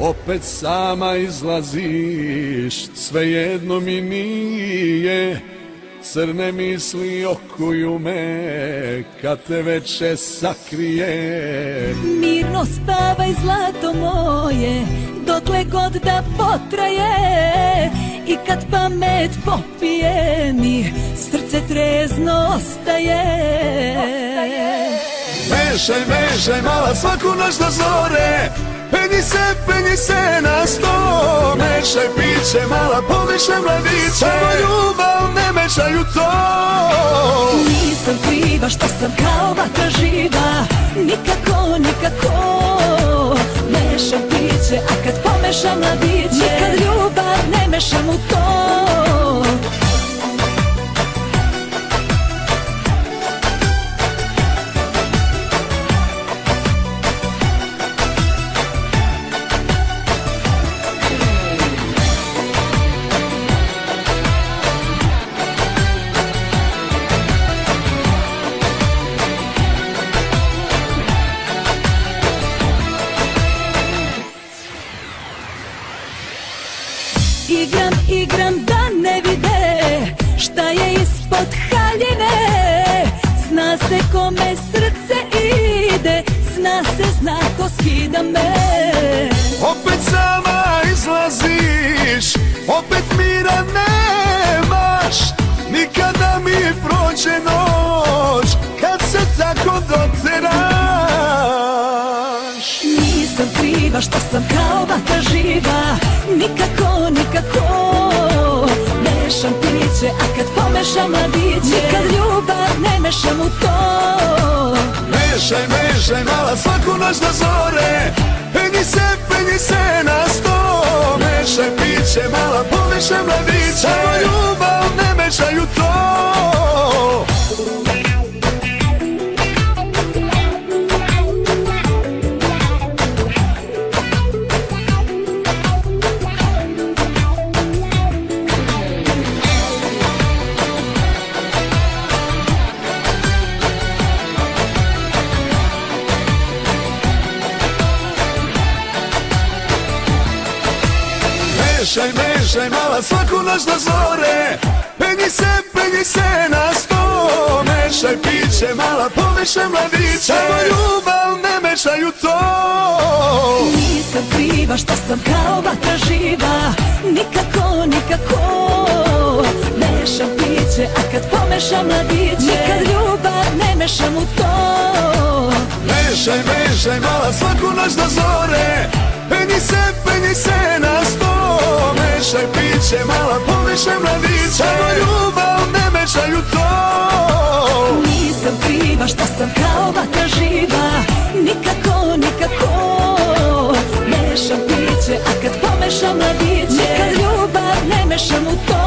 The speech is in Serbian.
opet sama izlaziš, svejedno mi nije. Crne misli okuju me kad te veče sakrije. Mirno spavaj zlato moje, dokle god da potraje. I kad pamet popije mi, srce trezno ostaje. Mešaj mala svaku noć do zore, penji se na sto. Mešaj piće mala, pomešaj mladiće, samo ljubav ne mešaj u to. Nisam kriva što sam kao vatra živa, nikako, nikako. Mešam piće, a kad pomešam mladiće, nikad ljubav ne mešam u to. Igram da ne vide šta je ispod haljine. Zna se kome srce ide, zna ko skida me. Opet sama izlaziš, opet mira nemaš. Nikada mi prođe noć kad se tako doteraš. Nisam kriva što sam kao vatra živa, nikako, nikako. Mešam piće, a kad pomešam mladiće, nikad ljubav ne mešam u to. Mešaj mala svaku noć do zore, penji se na sto. Mešaj piće mala, pomešaj mladiće, samo ljubav ne mešaj u to. Mešaj mala svaku noć do zore, penji se na sto. Mešaj piće mala, pomešaj mladiće, samo ljubav ne mešaj u to. Nisam kriva što sam kao vatra živa, nikako, nikako. Mešam piće, a kad pomešam mladiće, nikad ljubav ne mešam u to. Mešaj mala svaku noć do zore, penji se na sto. Mešaj piće mala, pomešaj mladiće, samo ljubav ne mešaj u to. Nisam kriva što sam kao vatra živa, nikako, nikako. Mešam piće, a kad pomešam mladiće, nikad ljubav ne mešam u to.